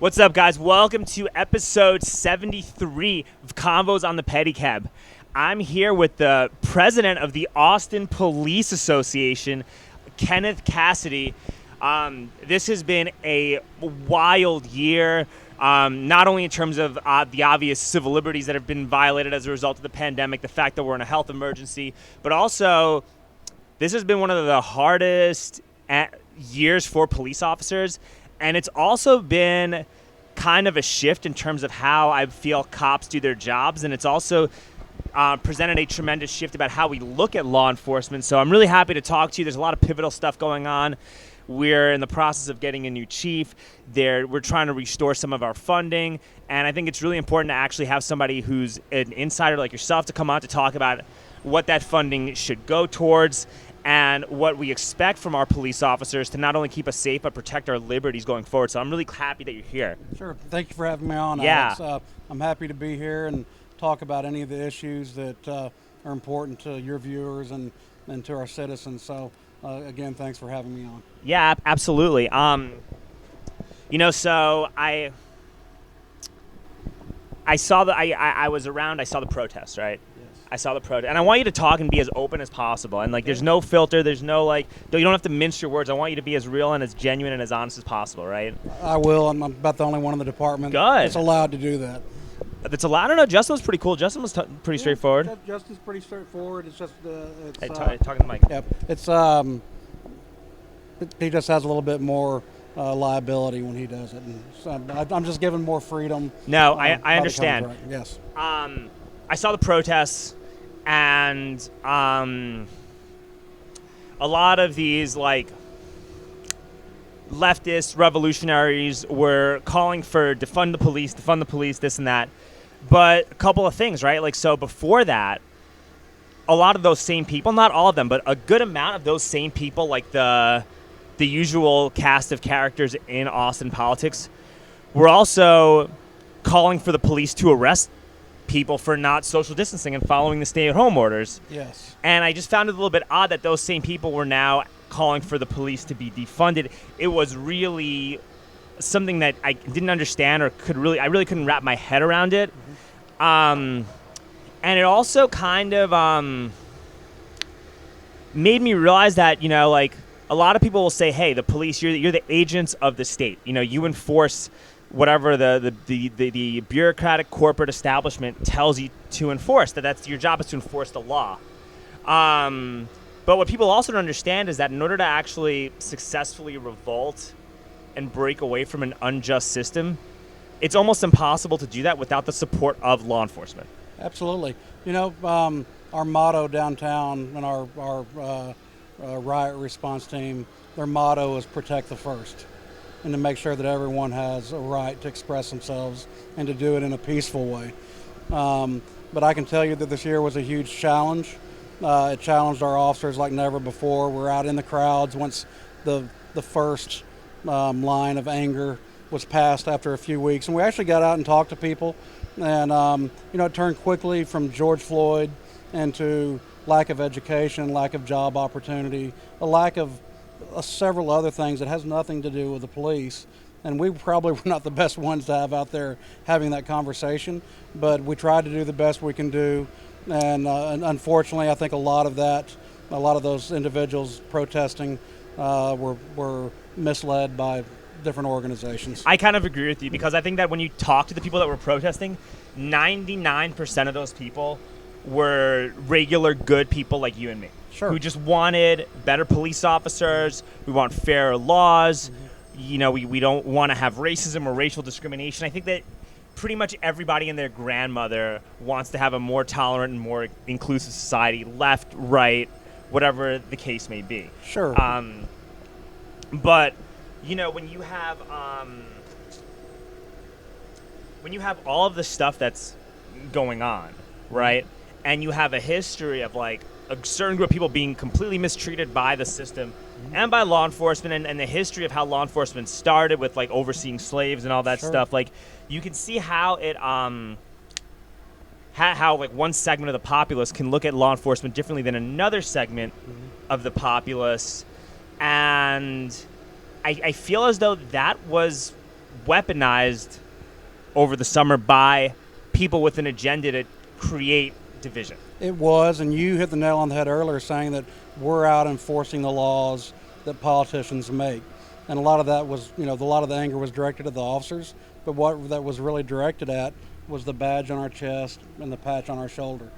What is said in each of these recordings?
What's up, guys? Welcome to episode 73 of Convos on the Pedicab. I'm here with the president of the Austin Police Association, Kenneth Casaday. This has been a wild year, not only in terms of the obvious civil liberties that have been violated as a result of the pandemic, the fact that we're in a health emergency, but also this has been one of the hardest years for police officers. And it's also been kind of a shift in terms of how I feel cops do their jobs. And it's also presented a tremendous shift about how we look at law enforcement. So I'm really happy to talk to you. There's a lot of pivotal stuff going on. We're in the process of getting a new chief. We're trying to restore some of our funding. And I think it's really important to actually have somebody who's an insider like yourself to come on to talk about what that funding should go towards and what we expect from our police officers to not only keep us safe, but protect our liberties going forward. So I'm really happy that you're here. Sure. Thank you for having me on, Yeah. Alex. I'm happy to be here and talk about any of the issues that are important to your viewers and to our citizens. So, again, thanks for having me on. Yeah, absolutely. So I saw I was around, I saw the protest, right? I saw the protest, and I want you to talk and be as open as possible. And there's no filter, there's no you don't have to mince your words. I want you to be as real and as genuine and as honest as possible, right? I will. I'm about the only one in the department that's allowed to do that. That's allowed. I don't know. Justin was pretty cool. Justin was pretty straightforward. Justin's pretty straightforward. It's just Hey, talking to the mic. Yep. It's he just has a little bit more liability when he does it. And so I'm just giving more freedom. No, I understand. Yes. I saw the protests. And a lot of these leftist revolutionaries were calling for defund the police, this and that. But a couple of things, right? So before that, a lot of those same people, not all of them, but a good amount of those same people, like the usual cast of characters in Austin politics, were also calling for the police to arrest people for not social distancing and following the stay-at-home orders. Yes. And I just found it a little bit odd that those same people were now calling for the police to be defunded. It was really something that I didn't understand or I really couldn't wrap my head around it. And it also kind of made me realize that, a lot of people will say, hey, the police, you're the agents of the state. You enforce whatever the bureaucratic corporate establishment tells you to enforce, that's your job is to enforce the law. But what people also don't understand is that in order to actually successfully revolt and break away from an unjust system, it's almost impossible to do that without the support of law enforcement. Absolutely. Our motto downtown and our riot response team, their motto is protect the first, and to make sure that everyone has a right to express themselves and to do it in a peaceful way. But I can tell you that this year was a huge challenge. It challenged our officers like never before. We're out in the crowds once the first line of anger was passed after a few weeks. And we actually got out and talked to people. And, it turned quickly from George Floyd into lack of education, lack of job opportunity, a lack of several other things that has nothing to do with the police. And we probably were not the best ones to have out there having that conversation, but we tried to do the best we can do. And unfortunately, I think a lot of those individuals protesting were misled by different organizations. I kind of agree with you, because I think that when you talk to the people that were protesting, 99% of those people were regular good people like you and me. Sure. Who just wanted better police officers. We want fairer laws. Mm-hmm. We don't want to have racism or racial discrimination. I think that pretty much everybody and their grandmother wants to have a more tolerant and more inclusive society, left, right, whatever the case may be. Sure. But when you have all of the stuff that's going on, right, and you have a history of a certain group of people being completely mistreated by the system and by law enforcement, and the history of how law enforcement started with overseeing slaves and all that stuff, you can see how it how one segment of the populace can look at law enforcement differently than another segment of the populace. And I feel as though that was weaponized over the summer by people with an agenda to create division. It was, and you hit the nail on the head earlier saying that we're out enforcing the laws that politicians make. And a lot of that was, a lot of the anger was directed at the officers, but what that was really directed at was the badge on our chest and the patch on our shoulder.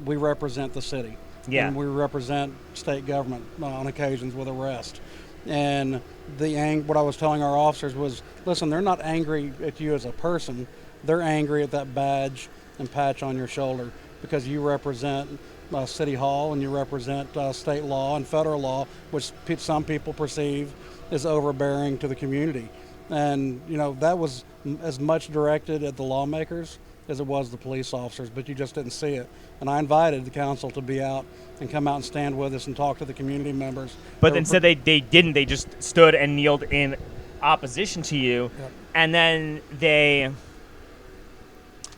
We represent the city. Yeah. And we represent state government on occasions with arrest. And what I was telling our officers was, listen, they're not angry at you as a person. They're angry at that badge and patch on your shoulder because you represent City Hall and you represent state law and federal law, which some people perceive as overbearing to the community. And, that was as much directed at the lawmakers as it was the police officers, but you just didn't see it. And I invited the council to be out and come out and stand with us and talk to the community members. But instead they didn't. They just stood and kneeled in opposition to you. Yep. And then they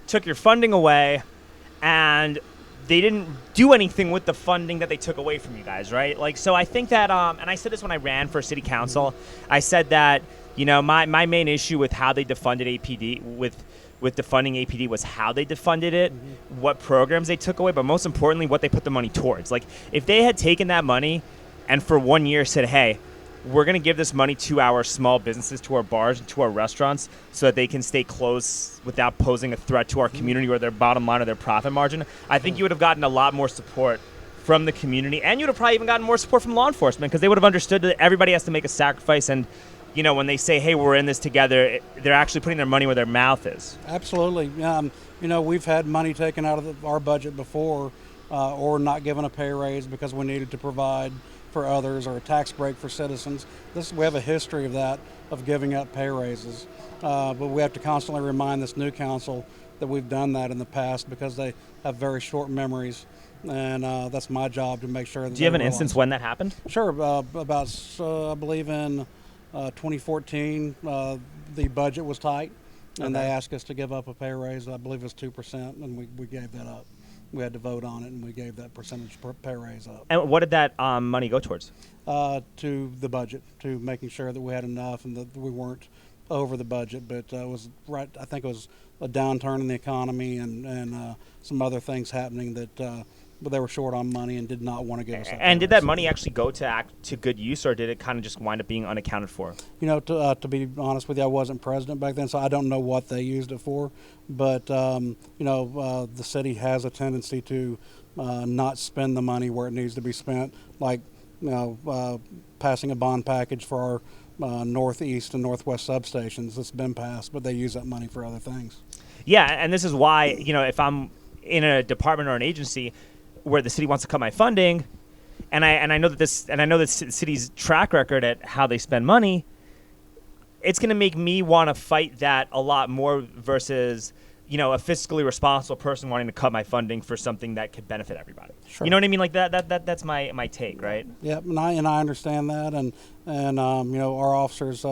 took your funding away, and they didn't do anything with the funding that they took away from you guys, right? Like, so I think that, and I said this when I ran for city council, I said that, my main issue with how they defunded APD, with defunding APD was how they defunded it, what programs they took away, but most importantly, what they put the money towards. Like, if they had taken that money and for 1 year said, hey, we're going to give this money to our small businesses, to our bars, and to our restaurants so that they can stay closed without posing a threat to our community or their bottom line or their profit margin, I think you would have gotten a lot more support from the community, and you would have probably even gotten more support from law enforcement because they would have understood that everybody has to make a sacrifice, and when they say, hey, we're in this together, they're actually putting their money where their mouth is. Absolutely. We've had money taken out of our budget before or not given a pay raise because we needed to provide for others or a tax break for citizens. We have a history of that, of giving up pay raises. But we have to constantly remind this new council that we've done that in the past because they have very short memories. And that's my job to make sure that. Do you have an instance when that happened? Sure. I believe in 2014, the budget was tight, and they asked us to give up a pay raise. I believe it was 2%, and we gave that up. We had to vote on it, and we gave that percentage pay raise up. And what did that money go towards? To the budget, to making sure that we had enough and that we weren't over the budget. But it was right. I think it was a downturn in the economy and some other things happening that. But they were short on money and did not want to give us that. And did that money actually go to good use, or did it kind of just wind up being unaccounted for? To be honest with you, I wasn't president back then, so I don't know what they used it for. But the city has a tendency to not spend the money where it needs to be spent, like passing a bond package for our northeast and northwest substations. It's been passed, but they use that money for other things. Yeah, and this is why if I'm in a department or an agency where the city wants to cut my funding, and I know that the city's track record at how they spend money, it's going to make me want to fight that a lot more versus a fiscally responsible person wanting to cut my funding for something that could benefit everybody. Sure. You know what I mean? Like that's my take, right? Yeah, and I understand that, and our officers,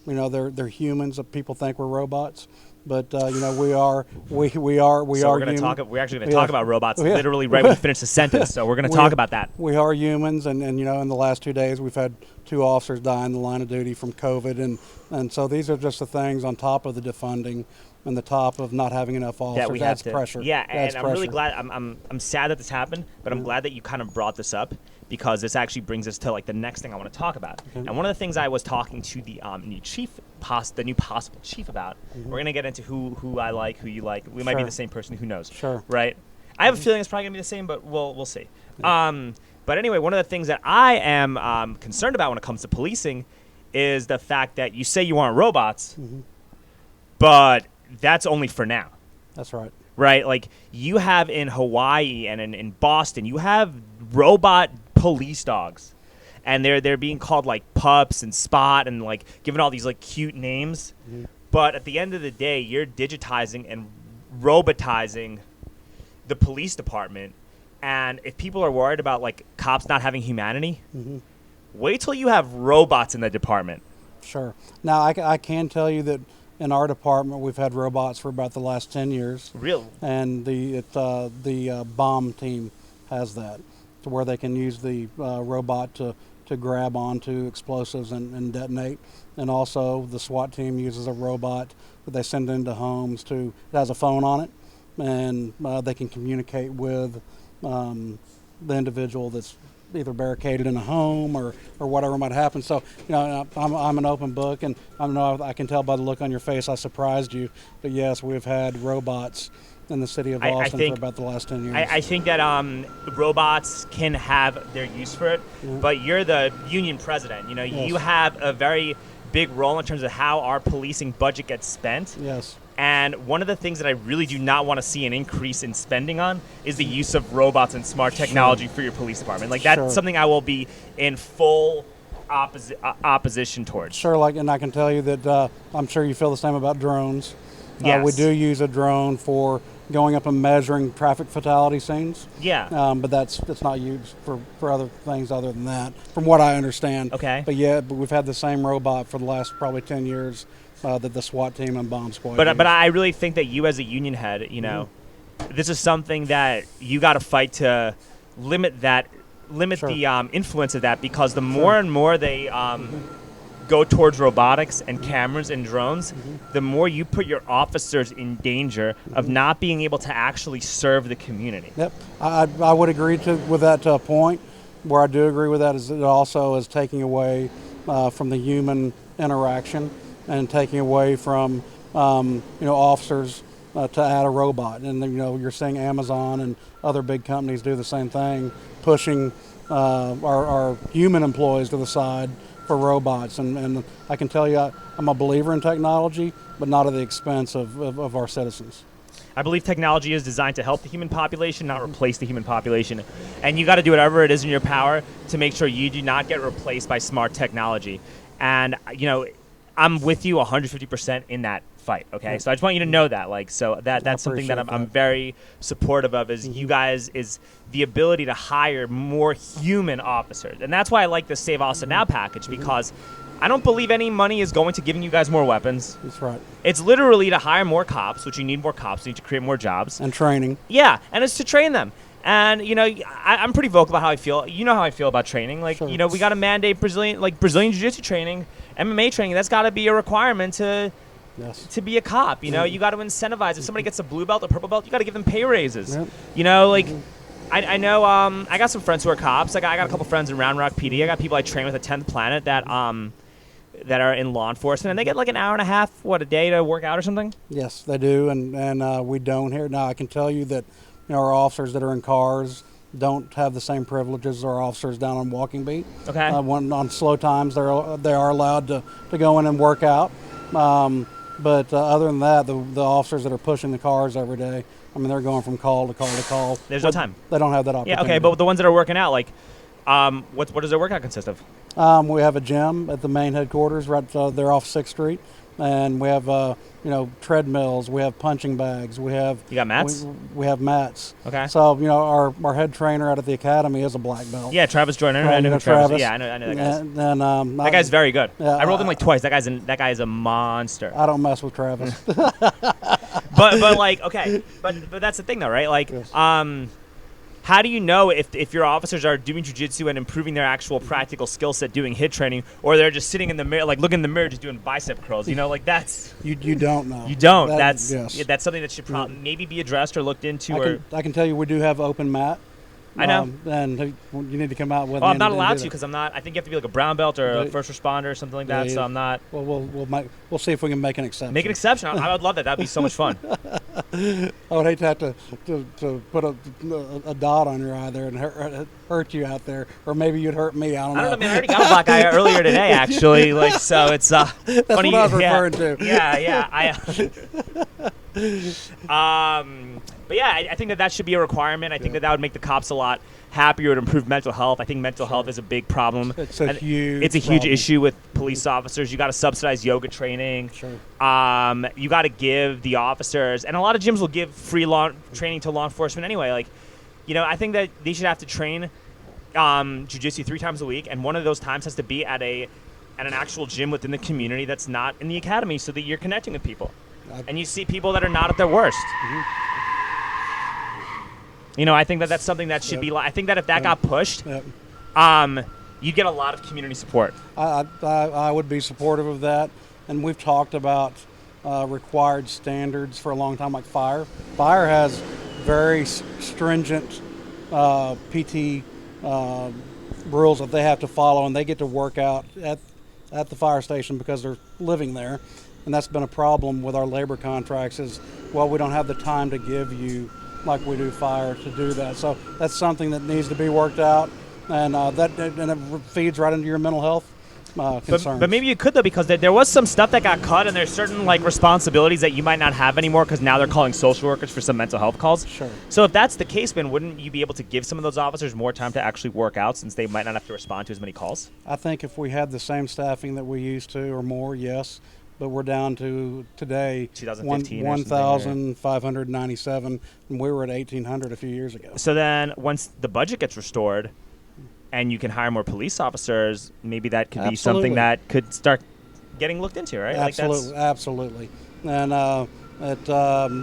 they're humans. People think we're robots. But we are We're human. actually going to talk about robots literally right when we finish the sentence. So we're going to talk about that. We are humans, and in the last 2 days we've had 2 officers die in the line of duty from COVID, and so these are just the things on top of the defunding and the top of not having enough officers. That's pressure. Yeah, that's and I'm pressure. really glad. I'm sad that this happened, but I'm glad that you kind of brought this up because this actually brings us to the next thing I want to talk about. Okay. And one of the things I was talking to the new possible chief about. We're gonna get into who I like, who you like. We might be the same person. Who knows? Sure. Right. I have a feeling it's probably gonna be the same, but we'll see. Yeah. But anyway, one of the things that I am concerned about when it comes to policing is the fact that you say you want robots, but that's only for now. That's right. Right? Like you have in Hawaii and in Boston, you have robot police dogs. And they're being called like pups and Spot and given all these cute names. But at the end of the day, you're digitizing and robotizing the police department. And if people are worried about cops not having humanity, wait till you have robots in the department. Sure. Now I can tell you that in our department we've had robots for about the last 10 years. Really? And the bomb team has that, to where they can use the robot to grab onto explosives and detonate. And also the SWAT team uses a robot that they send into homes it has a phone on it, and they can communicate with the individual that's either barricaded in a home or whatever might happen. So, I'm an open book, and I can tell by the look on your face I surprised you. But yes, we've had robots in the city of Austin for about the last 10 years. I think that robots can have their use for it, but you're the union president. Yes. You have a very big role in terms of how our policing budget gets spent. Yes. And one of the things that I really do not want to see an increase in spending on is the use of robots and smart technology for your police department. Like, that's something I will be in full opposition towards. Sure, and I can tell you that I'm sure you feel the same about drones. Yes. We do use a drone for going up and measuring traffic fatality scenes. Yeah. But that's not used for other things other than that, from what I understand. Okay. But we've had the same robot for the last probably 10 years that the SWAT team and bomb squad But use. but I really think that you as a union head, this is something that you got to fight to limit the influence of that, because the more and more they go towards robotics and cameras and drones, the more you put your officers in danger of not being able to actually serve the community. Yep, I would agree with that to a point. Where I do agree with that is it also is taking away from the human interaction and taking away from officers to add a robot. And you're seeing Amazon and other big companies do the same thing, pushing our human employees to the side for robots. And I can tell you, I'm a believer in technology, but not at the expense of our citizens. I believe technology is designed to help the human population, not replace the human population. And you got to do whatever it is in your power to make sure you do not get replaced by smart technology. And, I'm with you 150% in that fight, okay? So I just want you to know that. That's something that I'm very supportive of, is you guys, is the ability to hire more human officers. And that's why I like the Save Austin Now package, because I don't believe any money is going to giving you guys more weapons. That's right. It's literally to hire more cops, which you need more cops, you need to create more jobs. And training. Yeah, and it's to train them. And, I'm pretty vocal about how I feel. You know how I feel about training. Sure. We got to mandate Brazilian Jiu-Jitsu training, MMA training. That's got to be a requirement to be a cop. You got to incentivize. If somebody gets a blue belt or purple belt, you got to give them pay raises. Yep. I know I got some friends who are cops. I got a couple friends in Round Rock PD. I got people I train with at 10th Planet that are in law enforcement, and they get like an hour and a half, a day to work out or something? Yes, they do, and we don't here. Now, I can tell you that our officers that are in cars don't have the same privileges as our officers down on walking beat. Okay. On slow times, they are allowed to go in and work out. But other than that, the officers that are pushing the cars every day, they're going from call to call to call. There's no time. They don't have that opportunity. Yeah, okay, but the ones that are working out, what does their workout consist of? We have a gym at the main headquarters right there off 6th Street. And we have, treadmills. We have punching bags. We have. You got mats? We have mats. Okay. So our head trainer out at the academy is a black belt. Yeah, Travis Joyner. I know Travis. Yeah, I know that guy. And that guy's very good. Yeah, I rolled him twice. That guy is a monster. I don't mess with Travis. but that's the thing though, right? Yes. How do you know if your officers are doing jiu-jitsu and improving their actual practical skill set doing hit training, or they're just sitting in the mirror, looking in the mirror, just doing bicep curls? That's you don't know. You don't. Yes. That's something that should maybe be addressed or looked into. I can tell you, we do have open mat. I know. And you need to come out with. Well, I'm not allowed to because I'm not. I think you have to be like a brown belt or a first responder or something like that. Yeah, so I'm not. Well, we'll see if we can make an exception. Make an exception. I would love that. That'd be so much fun. I would hate to have to put a dot on your eye there and hurt you out there, or maybe you'd hurt me. I don't know. Man, I already got a black eye earlier today, actually. So it's That's funny. What I was referring to. Yeah. But yeah, I think that should be a requirement. I think that would make the cops a lot happier. It would improve mental health. I think mental health is a big problem. It's a huge issue with police officers. You got to subsidize yoga training. Sure. You got to give the officers, and a lot of gyms will give free training to law enforcement anyway. I think that they should have to train jiu-jitsu 3 times a week, and one of those times has to be at an actual gym within the community that's not in the academy, so that you're connecting with people. And you see people that are not at their worst. Mm-hmm. I think that that's something that should be. I think that if that got pushed, you'd get a lot of community support. I would be supportive of that, and we've talked about required standards for a long time, like fire. Fire has very stringent PT rules that they have to follow, and they get to work out at the fire station because they're living there. And that's been a problem with our labor contracts is, well, we don't have the time to give you like we do fire to do that. So that's something that needs to be worked out, and it feeds right into your mental health concerns. But maybe you could, though, because there was some stuff that got cut, and there's certain like responsibilities that you might not have anymore because now they're calling social workers for some mental health calls. Sure. So if that's the case, then wouldn't you be able to give some of those officers more time to actually work out since they might not have to respond to as many calls? I think if we had the same staffing that we used to or more, yes. But we're down to today 2015 1,597, and we were at 1,800 a few years ago. So then once the budget gets restored and you can hire more police officers, maybe that could be something that could start getting looked into, right? Absolutely. And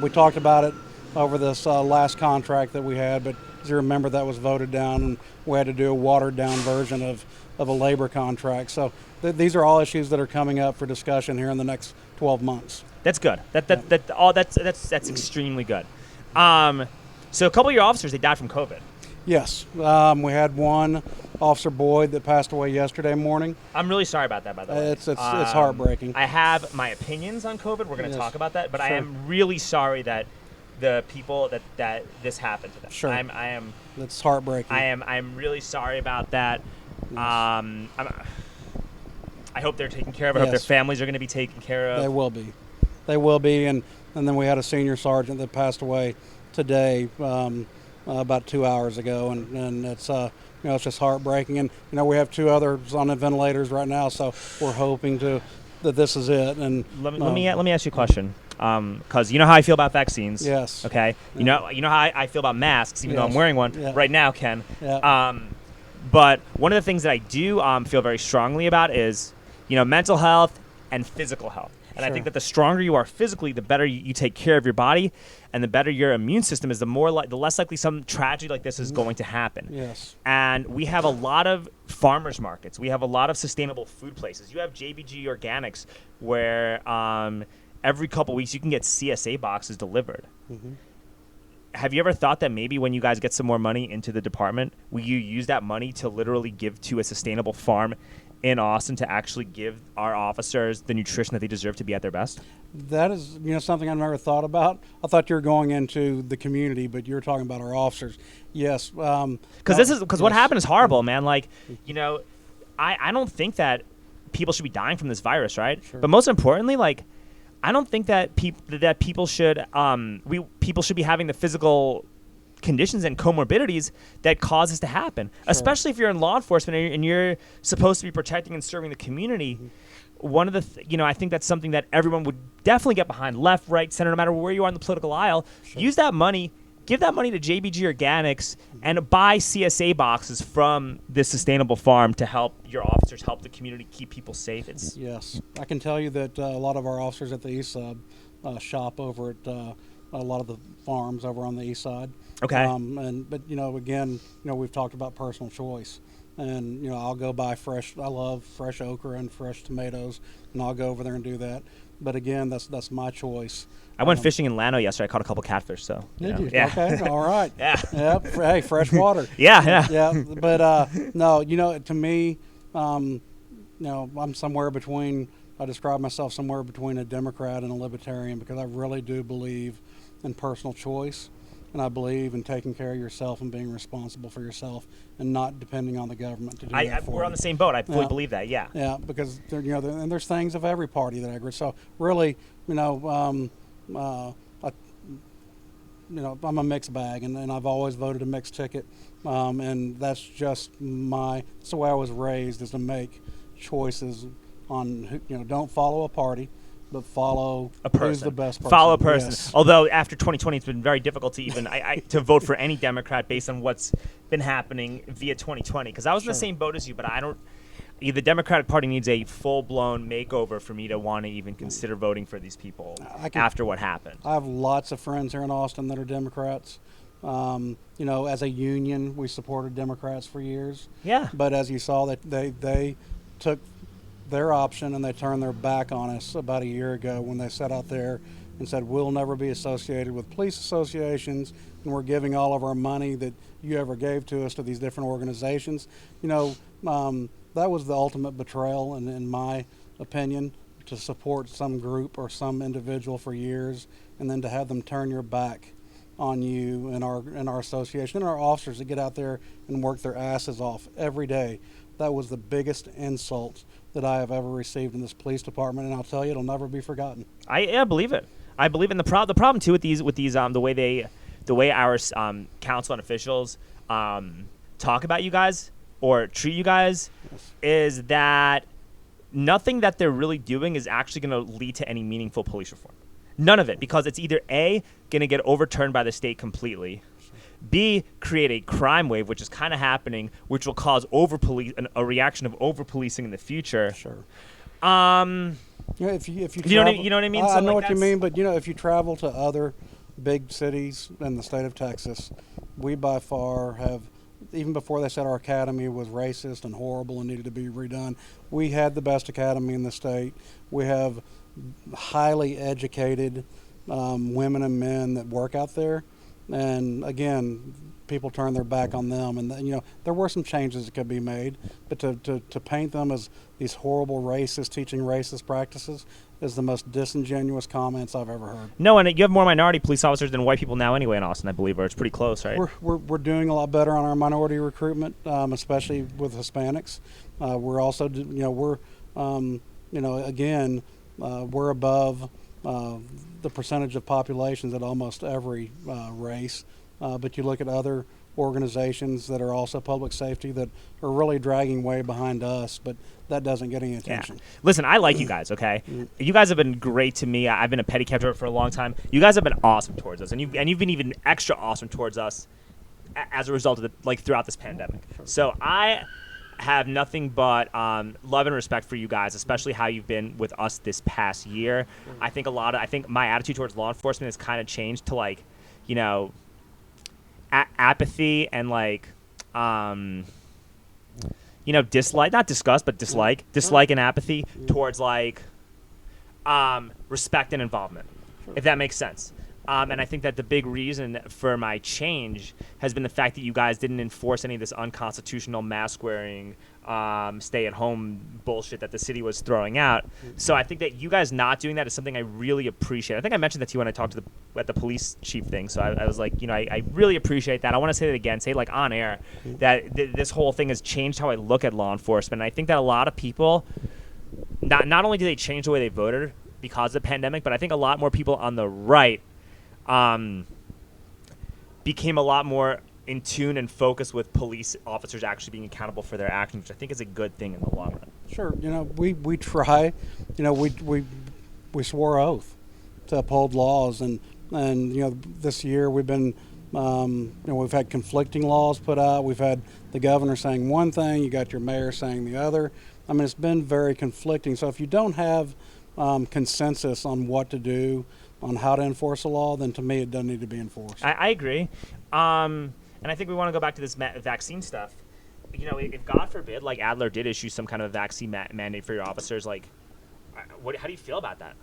we talked about it over this last contract that we had, but as you remember, that was voted down, and we had to do a watered-down version of a labor contract. So these are all issues that are coming up for discussion here in the next 12 months. That's good. That's extremely good. So a couple of your officers, they died from COVID. Yes. We had one, Officer Boyd, that passed away yesterday morning. I'm really sorry about that, by the way. It's heartbreaking. I have my opinions on COVID. We're going to talk about that. But Sure. I am really sorry that the people that this happened to them. Sure. I am. That's heartbreaking. I'm really sorry about that. I hope they're taken care of. I hope their families are going to be taken care of. They will be. And then we had a senior sergeant that passed away today, about 2 hours ago, and it's it's just heartbreaking. And we have 2 others on the ventilators right now, so we're hoping that this is it. And let me ask you a question. Because you know how I feel about vaccines. Yes. Okay. Yeah. You know how I feel about masks, even though Yes. I'm wearing one right now, Ken. Yeah. But one of the things that I do feel very strongly about is, mental health and physical health. And I think that the stronger you are physically, the better you take care of your body, and the better your immune system is, the less likely some tragedy like this is going to happen. Yes. And we have a lot of farmers markets. We have a lot of sustainable food places. You have JBG Organics, where every couple weeks you can get CSA boxes delivered. Mm-hmm. Have you ever thought that maybe when you guys get some more money into the department, will you use that money to literally give to a sustainable farm in Austin to actually give our officers the nutrition that they deserve to be at their best? That is, something I've never thought about. I thought you were going into the community, but you're talking about our officers. Yes. Because what happened is horrible, man. Like, I don't think that people should be dying from this virus, right? Sure. But most importantly, like, I don't think that people should be having the physical conditions and comorbidities that cause this to happen. Sure. Especially if you're in law enforcement and you're supposed to be protecting and serving the community. Mm-hmm. One of the I think that's something that everyone would definitely get behind, left, right, center, no matter where you are in the political aisle. Sure. Use that money. Give that money to JBG Organics and buy CSA boxes from this sustainable farm to help your officers, help the community, keep people safe. Yes. I can tell you that a lot of our officers at the East Side shop over at a lot of the farms over on the East Side. Okay. But again, we've talked about personal choice. And, I'll go buy I love fresh okra and fresh tomatoes, and I'll go over there and do that. But again, that's my choice. I went fishing in Llano yesterday. I caught a couple catfish. So did you? Yeah. Okay, all right. Yeah. Yep. Hey, fresh water. Yeah. But no, to me, I'm somewhere between. I describe myself somewhere between a Democrat and a Libertarian because I really do believe in personal choice, and I believe in taking care of yourself and being responsible for yourself and not depending on the government to do that for we're you. on the same boat. I fully believe that. Yeah. Yeah, because and there's things of every party that I agree. So really, I'm a mixed bag, and I've always voted a mixed ticket, and that's just that's the way I was raised, is to make choices on don't follow a party, but follow a person. Who's the best person. Follow a person. Yes. Although after 2020, it's been very difficult to even to vote for any Democrat based on what's been happening via 2020. Because I was in the same boat as you, but I don't. The Democratic Party needs a full-blown makeover for me to want to even consider voting for these people after what happened. I have lots of friends here in Austin that are Democrats, As a union, we supported Democrats for years. Yeah. But as you saw, that they took their option and they turned their back on us about a year ago when they sat out there and said, we'll never be associated with police associations, and we're giving all of our money that you ever gave to us to these different organizations. That was the ultimate betrayal, in my opinion, to support some group or some individual for years, and then to have them turn your back on you and our association and our officers that get out there and work their asses off every day. That was the biggest insult that I have ever received in this police department, and I'll tell you, it'll never be forgotten. I believe it. I believe in the problem too with these the way our council and officials talk about you guys or treat you guys. Yes. Is that nothing that they're really doing is actually going to lead to any meaningful police reform. None of it, because it's either A, going to get overturned by the state completely, B, create a crime wave, which is kind of happening, which will cause a reaction of over-policing in the future. Sure. You If you know travel, what I mean? I So, know like, what you mean, but if you travel to other big cities in the state of Texas, we by far have, even before they said our academy was racist and horrible and needed to be redone, we had the best academy in the state. We have highly educated women and men that work out there, and again, people turn their back on them, and there were some changes that could be made, but to paint them as these horrible racists teaching racist practices is the most disingenuous comments I've ever heard. No, and you have more minority police officers than white people now anyway in Austin, I believe, or it's pretty close, right? We're doing a lot better on our minority recruitment, especially with Hispanics. We're also we're above the percentage of populations at almost every race. But you look at other organizations that are also public safety that are really dragging way behind us, but that doesn't get any attention. Yeah. Listen, I like you guys, okay? You guys have been great to me. I've been a Pedicab driver for a long time. You guys have been awesome towards us, and you've been even extra awesome towards us as a result of throughout this pandemic. So I have nothing but love and respect for you guys, especially how you've been with us this past year. I think my attitude towards law enforcement has kind of changed to apathy and dislike, not disgust, but dislike and apathy towards respect and involvement, if that makes sense. And I think that the big reason for my change has been the fact that you guys didn't enforce any of this unconstitutional mask wearing, stay-at-home bullshit that the city was throwing out. So I think that you guys not doing that is something I really appreciate. I think I mentioned that to you when I talked at the police chief thing. So I was like, I really appreciate that. I want to say that again, say on air, that this whole thing has changed how I look at law enforcement. And I think that a lot of people, not only do they change the way they voted because of the pandemic, but I think a lot more people on the right became a lot more in tune and focused with police officers actually being accountable for their actions, which I think is a good thing in the long run. Sure. We try, we swore oath to uphold laws, and this year we've been, we've had conflicting laws put out. We've had the governor saying one thing, you got your mayor saying the other. I mean, it's been very conflicting. So if you don't have consensus on what to do, on how to enforce a law, then to me it doesn't need to be enforced. I agree. And I think we want to go back to this vaccine stuff. If God forbid, Adler did issue some kind of vaccine mandate for your officers, how do you feel about that?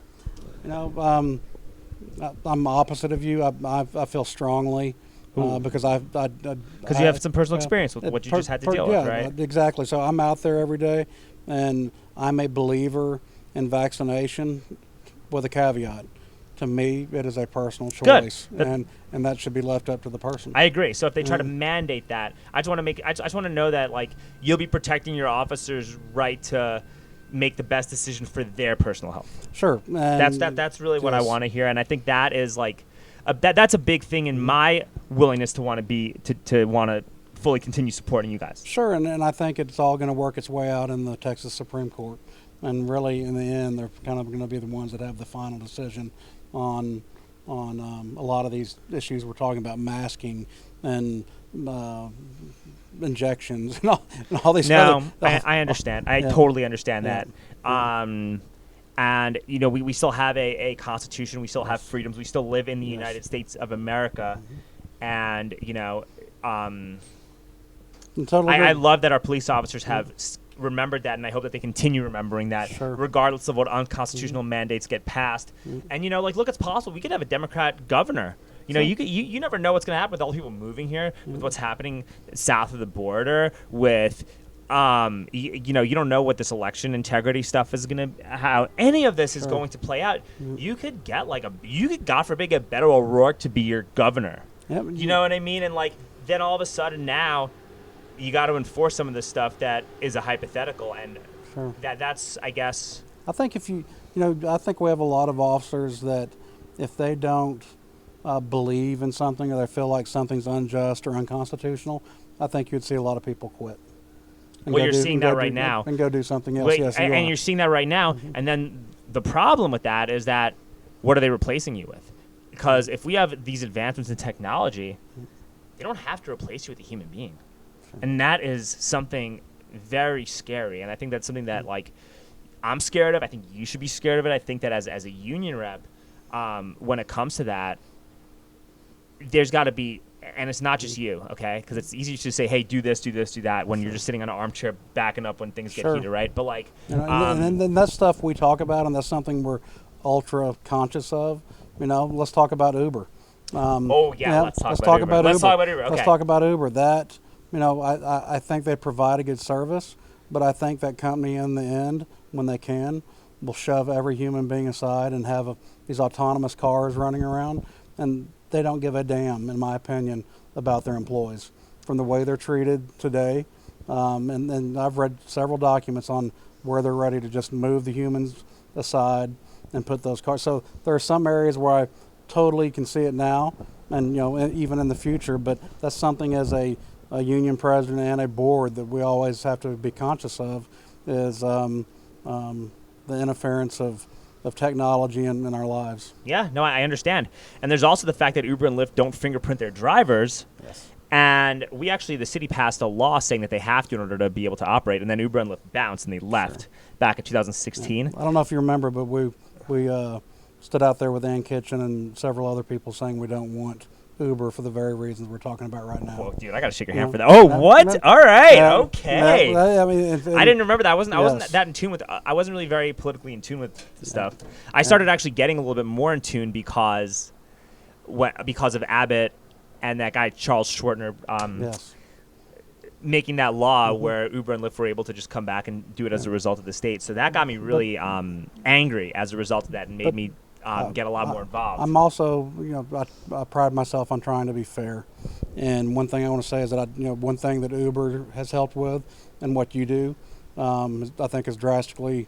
I'm opposite of you. I feel strongly because because you have some personal experience with what you just had to deal with, right? Exactly. So I'm out there every day, and I'm a believer in vaccination with a caveat. To me, it is a personal choice, and that should be left up to the person. I agree. So if they try to mandate that, I just want to know that you'll be protecting your officers' right to make the best decision for their personal health. Sure. That's really what I want to hear, and I think that is that's a big thing in my willingness to want to fully continue supporting you guys. Sure, and I think it's all going to work its way out in the Texas Supreme Court, and really in the end, they're kind of going to be the ones that have the final decision on a lot of these issues we're talking about, masking and injections and all these. No, I understand. I totally understand that. And we still have a constitution. We still have freedoms. We still live in the United States of America. And Totally I agree. love that our police officers have remembered that, and I hope that they continue remembering that, Sure. regardless of what unconstitutional mandates get passed. And look, it's possible we could have a Democrat governor. Sure. You never know what's going to happen with all the people moving here, with what's happening south of the border, with you don't know what this election integrity stuff is going to, how any of this is going to play out. You could get God forbid, get Beto O'Rourke to be your governor. Yeah, You know what I mean? And then all of a sudden now, you got to enforce some of this stuff that is a hypothetical, and Sure. that's I guess. I think if I think we have a lot of officers that if they don't believe in something or they feel like something's unjust or unconstitutional, I think you'd see a lot of people quit. Well, you're seeing that right now. And go do something else. Wait, yes, and you're seeing that right now. And then the problem with that is that what are they replacing you with? Because if we have these advancements in technology, they don't have to replace you with a human being. And that is something very scary. And I think that's something that, I'm scared of. I think you should be scared of it. I think that as a union rep, when it comes to that, there's got to be, and it's not just you, okay? Because it's easy to say, hey, do this, do that, when you're just sitting on an armchair backing up when things get Sure. heated, right? But, and then that's stuff we talk about, and that's something we're ultra conscious of. Let's talk about Uber. Let's talk about Uber. Let's talk about Uber. Okay. Let's talk about Uber. That, I think they provide a good service, but I think that company in the end, when they can, will shove every human being aside and have these autonomous cars running around, and they don't give a damn, in my opinion, about their employees from the way they're treated today. And I've read several documents on where they're ready to just move the humans aside and put those cars. So there are some areas where I totally can see it now, and even in the future. But that's something as a union president and a board that we always have to be conscious of is the interference of technology in our lives. Yeah, no, I understand. And there's also the fact that Uber and Lyft don't fingerprint their drivers. Yes. And the city passed a law saying that they have to in order to be able to operate. And then Uber and Lyft bounced and they left back in 2016. I don't know if you remember, but we stood out there with Ann Kitchen and several other people saying we don't want Uber for the very reasons we're talking about right now. Whoa, dude, I got to shake your hand for that. Oh, what? All right. Okay. I mean, I didn't remember that. I wasn't Yes. that in tune with. I wasn't really very politically in tune with the stuff. I started actually getting a little bit more in tune because of Abbott and that guy Charles Schwartner Yes. making that law where Uber and Lyft were able to just come back and do it as a result of the state. So that got me really angry as a result of that, and made me get a lot more involved. I'm also, I pride myself on trying to be fair. And one thing I want to say is that one thing that Uber has helped with, and what you do, I think has drastically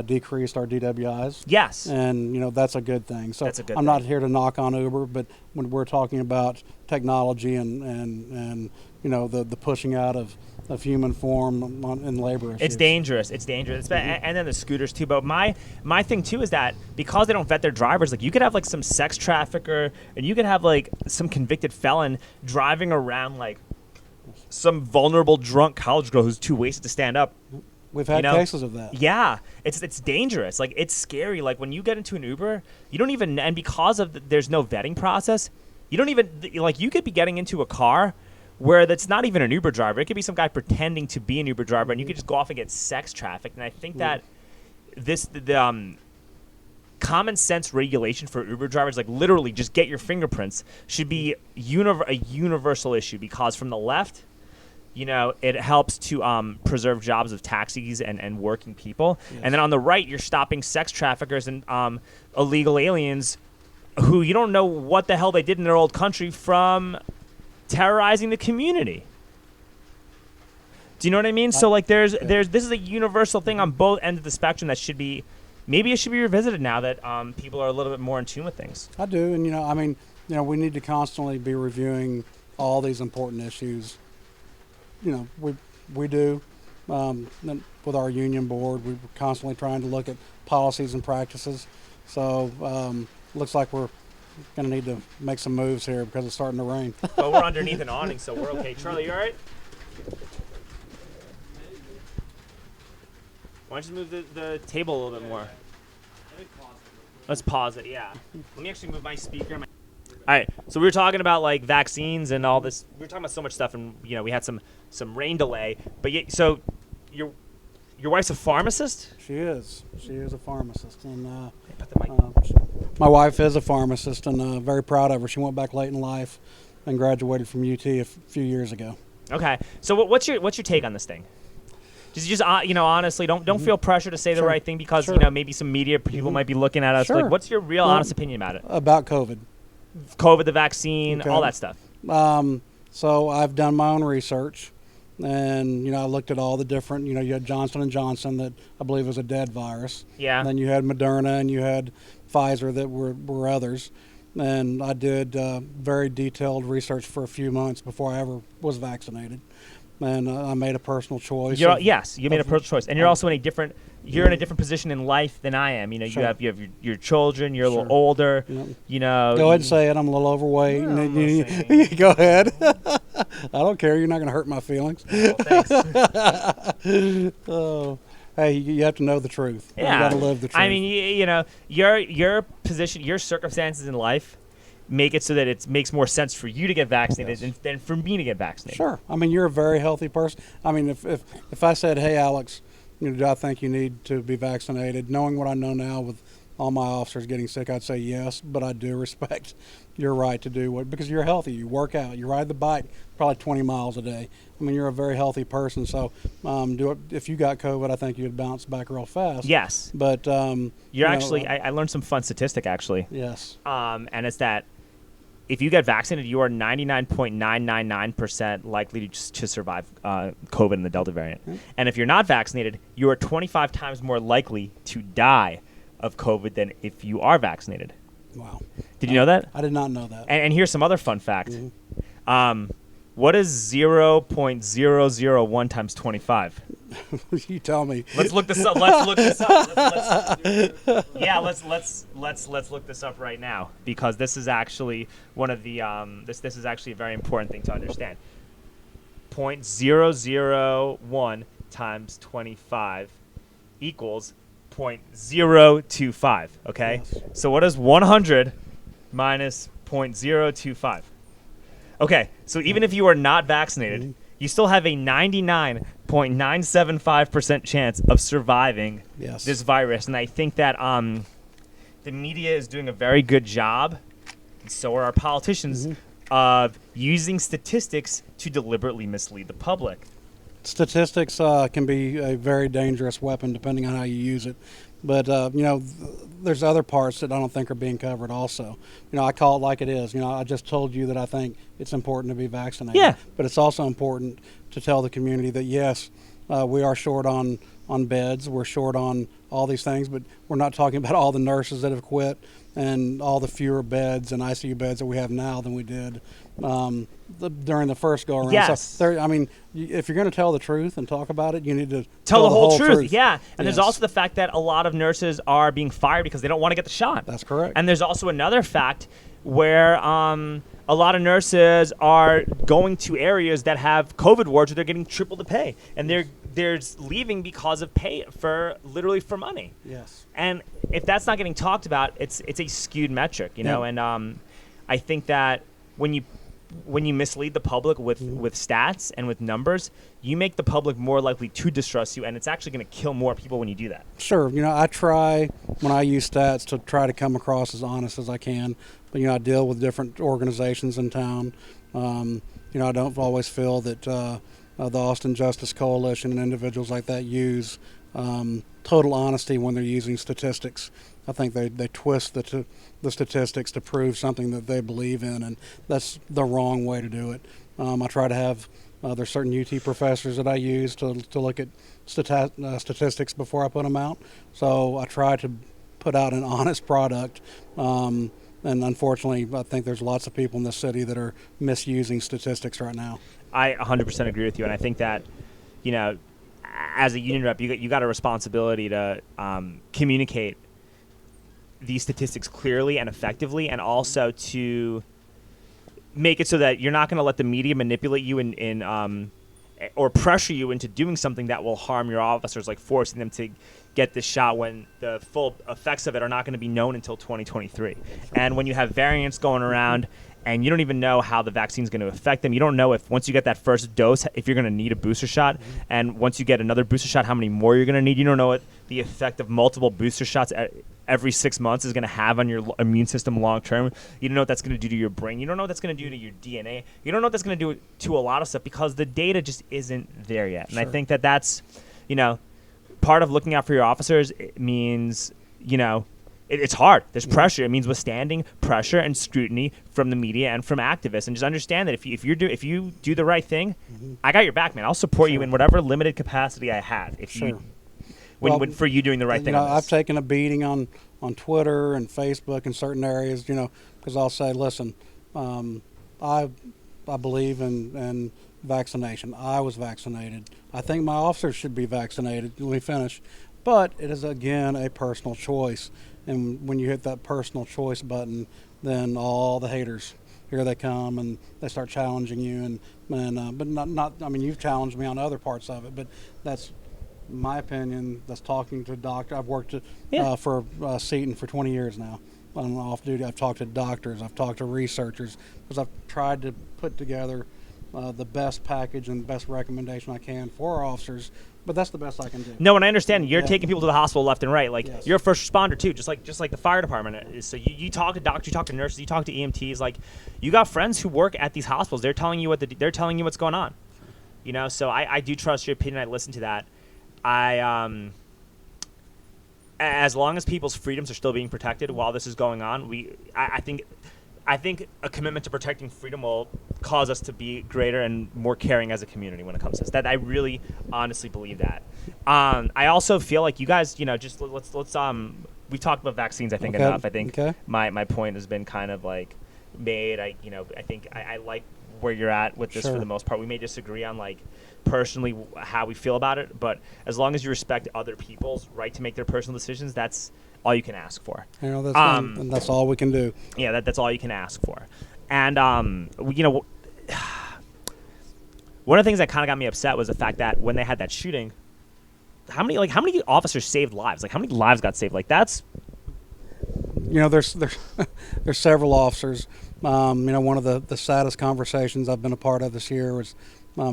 decreased our DWIs. Yes. And that's a good thing. So That's a good I'm not thing. here to knock on Uber, but when we're talking about technology and the pushing out of human form in labor issues. It's dangerous. And then the scooters too. But my thing too is that because they don't vet their drivers, you could have some sex trafficker, and you could have some convicted felon driving around some vulnerable drunk college girl who's too wasted to stand up. We've had cases of that. Yeah, it's dangerous. It's scary. When you get into an Uber, you don't even, and because of there's no vetting process, you don't even you could be getting into a car where that's not even an Uber driver. It could be some guy pretending to be an Uber driver, and you could just go off and get sex trafficked. And I think that the common sense regulation for Uber drivers, literally just get your fingerprints, should be a universal issue, because from the left, it helps to preserve jobs of taxis and working people. Yes. And then on the right, you're stopping sex traffickers and illegal aliens who you don't know what the hell they did in their old country from terrorizing the community. Do you know what I mean? So this is a universal thing on both ends of the spectrum that should be, maybe it should be revisited now that people are a little bit more in tune with things. I do, and we need to constantly be reviewing all these important issues. We do with our union board. We're constantly trying to look at policies and practices. So looks like we're going to need to make some moves here because it's starting to rain. But we're underneath an awning, so we're okay. Charlie, you all right? Why don't you move the table a little bit more? Let's pause it, yeah. Let me actually move my speaker. All right, so we were talking about like vaccines and all this. We were talking about so much stuff, and we had some rain delay. But so your wife's a pharmacist? She is. She is a pharmacist, and Put the mic. my wife is a pharmacist, and very proud of her. She went back late in life and graduated from UT a few years ago. Okay, so what's your take on this thing? Just honestly, don't feel pressure to say the right thing because maybe some media people might be looking at us. Sure. Like, what's your real honest opinion about it? About COVID. COVID, the vaccine, all that stuff. So I've done my own research, and I looked at all the different. You had Johnson and Johnson that I believe was a dead virus. Yeah. And then you had Moderna, and you had Pfizer that were others. And I did very detailed research for a few months before I ever was vaccinated, and I made a personal choice. Yes, you made a personal choice, and you're also in a different. You're in a different position in life than I am. You Sure. have your children. You're a little older. Go ahead and say it. I'm a little overweight. Go ahead. I don't care. You're not going to hurt my feelings. Well, thanks. Oh, hey, you have to know the truth. Yeah. You got to live the truth. I mean, your position, your circumstances in life make it so that it makes more sense for you to get vaccinated than for me to get vaccinated. Sure. I mean, you're a very healthy person. I mean, if I said, hey, Alex, do I think you need to be vaccinated? Knowing what I know now with all my officers getting sick, I'd say yes, but I do respect your right to do because you're healthy. You work out. You ride the bike probably 20 miles a day. I mean, you're a very healthy person. So if you got COVID, I think you'd bounce back real fast. Yes. But you're actually, I learned some fun statistic, actually. Yes. And it's that if you get vaccinated, you are 99.999% likely to survive COVID and the Delta variant. Mm-hmm. And if you're not vaccinated, you are 25 times more likely to die of COVID than if you are vaccinated. Wow. Did you know that? I did not know that. And here's some other fun fact. Mm-hmm. What is 0.001 times 25? You tell me. Let's look this up. Let's look this up. Let's look this up right now because this is actually one of the this is actually a very important thing to understand. 0.001 times 25 equals 0.025. Okay. Yes. So what is 100 minus 0.025? Okay, so even if you are not vaccinated, you still have a 99.975% chance of surviving this virus. And I think that the media is doing a very good job, and so are our politicians, of using statistics to deliberately mislead the public. Statistics can be a very dangerous weapon depending on how you use it. But, there's other parts that I don't think are being covered also. I call it like it is. I just told you that I think it's important to be vaccinated. Yeah. But it's also important to tell the community that, yes, we are short on beds. We're short on all these things, but we're not talking about all the nurses that have quit and all the fewer beds and ICU beds that we have now than we did during the first go-around. Yes. So if you're going to tell the truth and talk about it, you need to tell the whole truth. Yeah. And Yes. there's also the fact that a lot of nurses are being fired because they don't want to get the shot. That's correct. And there's also another fact where a lot of nurses are going to areas that have COVID wards where they're getting triple the pay. And they're leaving because of pay literally for money. Yes. And if that's not getting talked about, it's a skewed metric, know. And I think that when you mislead the public with stats and with numbers, you make the public more likely to distrust you, and it's actually going to kill more people when you do that. Sure. I try when I use stats to try to come across as honest as I can. But I deal with different organizations in town. I don't always feel that the Austin Justice Coalition and individuals like that use total honesty when they're using statistics. I think they twist the statistics to prove something that they believe in, and that's the wrong way to do it. I try to have there's certain UT professors that I use to look at statistics before I put them out. So I try to put out an honest product. And unfortunately, I think there's lots of people in this city that are misusing statistics right now. I 100% agree with you, and I think that, as a union rep, you got a responsibility to communicate these statistics clearly and effectively, and also to make it so that you're not going to let the media manipulate you in or pressure you into doing something that will harm your officers, like forcing them to get this shot when the full effects of it are not going to be known until 2023. And when you have variants going around and you don't even know how the vaccine is going to affect them, you don't know if once you get that first dose, if you're going to need a booster shot, and once you get another booster shot, how many more you're going to need. You don't know what the effect of multiple booster shots every 6 months is going to have on your immune system long term. You don't know what that's going to do to your brain. You don't know what that's going to do to your DNA. You don't know what that's going to do to a lot of stuff because the data just isn't there yet. And I think that that's, part of looking out for your officers. It means, it's hard. There's pressure. It means withstanding pressure and scrutiny from the media and from activists. And just understand that if you do the right thing, I got your back, man. I'll support you in whatever limited capacity I have. For you doing the right thing. I've taken a beating on Twitter and Facebook in certain areas, because I'll say, listen, I believe in vaccination. I was vaccinated. I think my officers should be vaccinated. Let me finish. But it is, again, a personal choice. And when you hit that personal choice button, then all the haters, here they come and they start challenging you. But not. I mean, you've challenged me on other parts of it, but that's my opinion. That's talking to a doctor. I've worked for Seton for 20 years now. I'm off duty. I've talked to doctors. I've talked to researchers because I've tried to put together the best package and the best recommendation I can for our officers, but that's the best I can do. No, and I understand you're taking people to the hospital left and right. Like you're a first responder too, just like the fire department is. So you talk to doctors, you talk to nurses, you talk to EMTs. Like you got friends who work at these hospitals. They're telling you they're telling you what's going on. So I do trust your opinion. I listen to that. As long as people's freedoms are still being protected while this is going on, I think a commitment to protecting freedom will cause us to be greater and more caring as a community when it comes to this. That I really honestly believe that. I also feel like you guys, just let's we've talked about vaccines, I think, enough. I think my point has been kind of like made. I think I like where you're at with this for the most part. We may disagree on like personally how we feel about it, but as long as you respect other people's right to make their personal decisions, that's all you can ask for. That's all we can do. Yeah, that's all you can ask for. And one of the things that kind of got me upset was the fact that when they had that shooting, how many officers saved lives? Like how many lives got saved? Like that's there's several officers. One of the saddest conversations I've been a part of this year was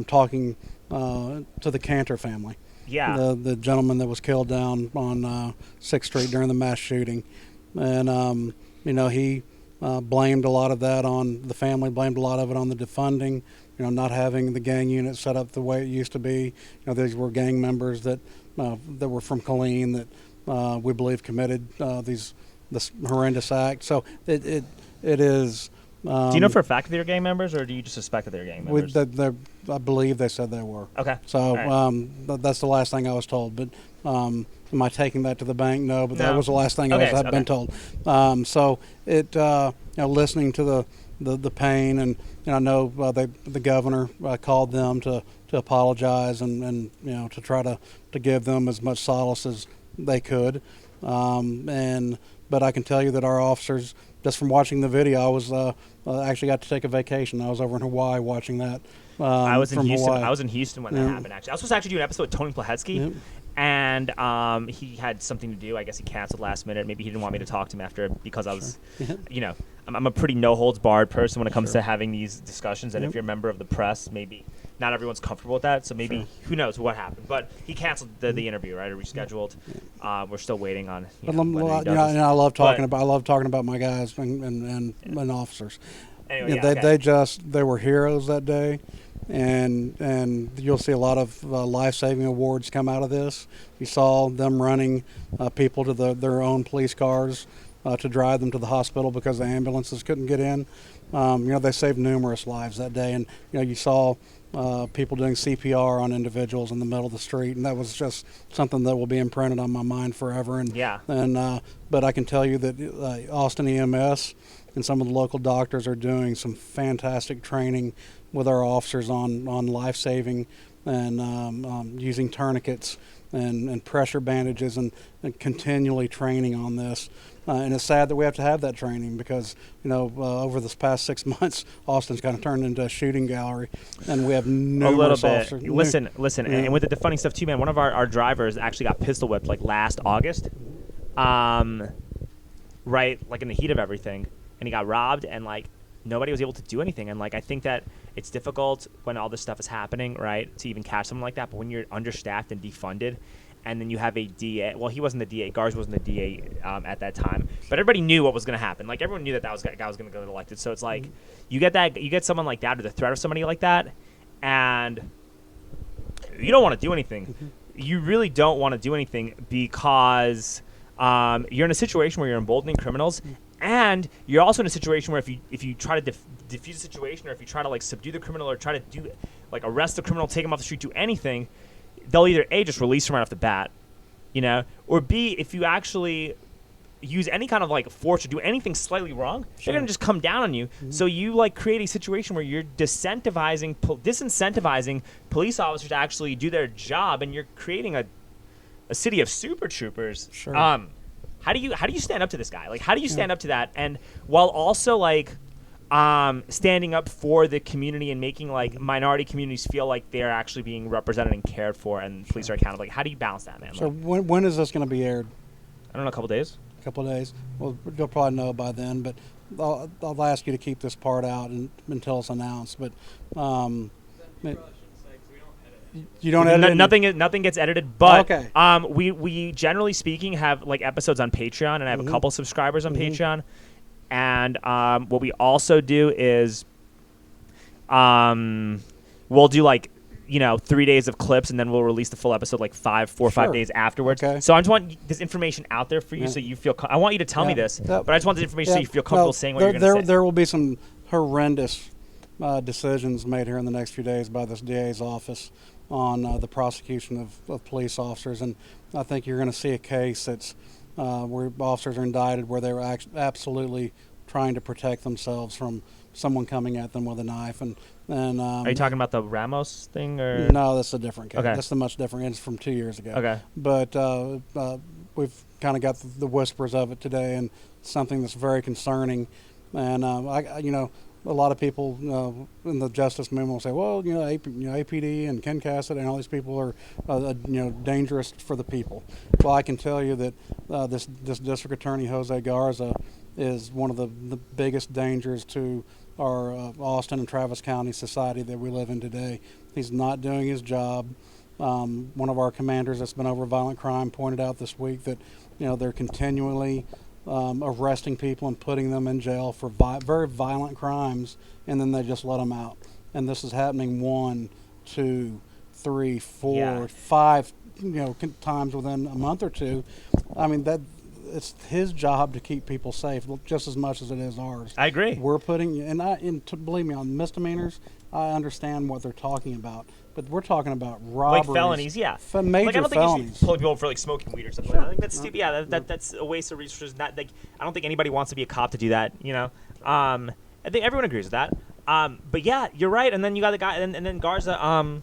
talking to the Cantor family. Yeah. The gentleman that was killed down on 6th Street during the mass shooting. And, he blamed a lot of that on the family, blamed a lot of it on the defunding, not having the gang unit set up the way it used to be. These were gang members that were from Killeen that we believe committed this horrendous act. So it is... do you know for a fact that they're gang members, or do you just suspect that they're gang members? I believe they said they were. Okay. So that's the last thing I was told. But am I taking that to the bank? No, but that was the last thing I've been told. So it, listening to the pain, and I know the governor called them to apologize and to try to give them as much solace as they could. But I can tell you that our officers, just from watching the video, I was actually got to take a vacation. I was over in Hawaii watching that. I was in Houston. Hawaii. I was in Houston when that happened. Actually, I was supposed to actually do an episode with Tony Plahetsky, and he had something to do. I guess he canceled last minute. Maybe he didn't want me to talk to him after because I was, I'm a pretty no holds barred person when it comes to having these discussions. And if you're a member of the press, maybe not everyone's comfortable with that. So maybe who knows what happened. But he canceled the interview, right? Or rescheduled. We're still waiting on. I love talking about my guys and officers. Anyway, they were heroes that day. And you'll see a lot of life-saving awards come out of this. You saw them running people to their own police cars to drive them to the hospital because the ambulances couldn't get in. They saved numerous lives that day. And you saw people doing CPR on individuals in the middle of the street, and that was just something that will be imprinted on my mind forever. But I can tell you that Austin EMS and some of the local doctors are doing some fantastic training with our officers on life-saving and using tourniquets and pressure bandages and continually training on this. And it's sad that we have to have that training because, over this past 6 months, Austin's kind of turned into a shooting gallery, and we have numerous officers. Listen, and with the defunding stuff too, man. One of our drivers actually got pistol whipped like last August, right, like in the heat of everything, and he got robbed, and like nobody was able to do anything. And like I think that it's difficult when all this stuff is happening, right, to even catch someone like that. But when you're understaffed and defunded, and then you have a DA. Well, he wasn't the DA. Garza wasn't the DA at that time. But everybody knew what was going to happen. Like everyone knew that guy was going to get elected. So it's like you get someone like that, or the threat of somebody like that, and you don't want to do anything. You really don't want to do anything because you're in a situation where you're emboldening criminals, and you're also in a situation where if you try to diffuse a situation, or if you try to like subdue the criminal, or try to do like arrest the criminal, take him off the street, do anything, they'll either A, just release him right off the bat, or B, if you actually use any kind of like force or do anything slightly wrong, they're going to just come down on you. So you like create a situation where you're disincentivizing police officers to actually do their job, and you're creating a city of super troopers. How do you stand up to this guy? Like, how do you stand up to that? And while also like standing up for the community and making like minority communities feel like they're actually being represented and cared for, and police are accountable. Like, how do you balance that, man? So like, when is this going to be aired? I don't know, a couple days. A couple of days. Well, you'll probably know by then, but I'll ask you to keep this part out until it's announced. But you don't edit nothing gets edited, but okay. We generally speaking have like episodes on Patreon, and I have a couple subscribers on Patreon. And what we also do is we'll do like 3 days of clips, and then we'll release the full episode like 4 or 5 days afterwards. Okay. So I just want this information out there for you, so you feel. I want you to tell me this, but I just want this information so you feel comfortable saying what you're going to say. There will be some horrendous decisions made here in the next few days by this DA's office on the prosecution of police officers, and I think you're going to see a case that's where officers are indicted where they were absolutely trying to protect themselves from someone coming at them with a knife. And are you talking about the Ramos thing, or no? That's a different case. Okay. That's the much different. It's from 2 years ago. Okay. But we've kind of got the whispers of it today, and something that's very concerning. And a lot of people in the justice movement will say, well, APD and Ken Casaday and all these people are dangerous for the people. Well, I can tell you that this district attorney Jose Garza is one of the biggest dangers to our Austin and Travis County society that we live in today. He's not doing his job. One of our commanders that's been over violent crime pointed out this week that they're continually arresting people and putting them in jail for very violent crimes, and then they just let them out. And this is happening 1, 2, 3, 4, 5 times within a month or two. I mean, that it's his job to keep people safe just as much as it is ours. I agree. We're putting, believe me, on misdemeanors, I understand what they're talking about. But we're talking about robberies. Like felonies, yeah. Major I don't felonies. think you should pull people for like smoking weed or something. I think that's stupid. Yeah, that's a waste of resources. Not like I don't think anybody wants to be a cop to do that. I think everyone agrees with that. But yeah, you're right. And then you got the guy, and then Garza.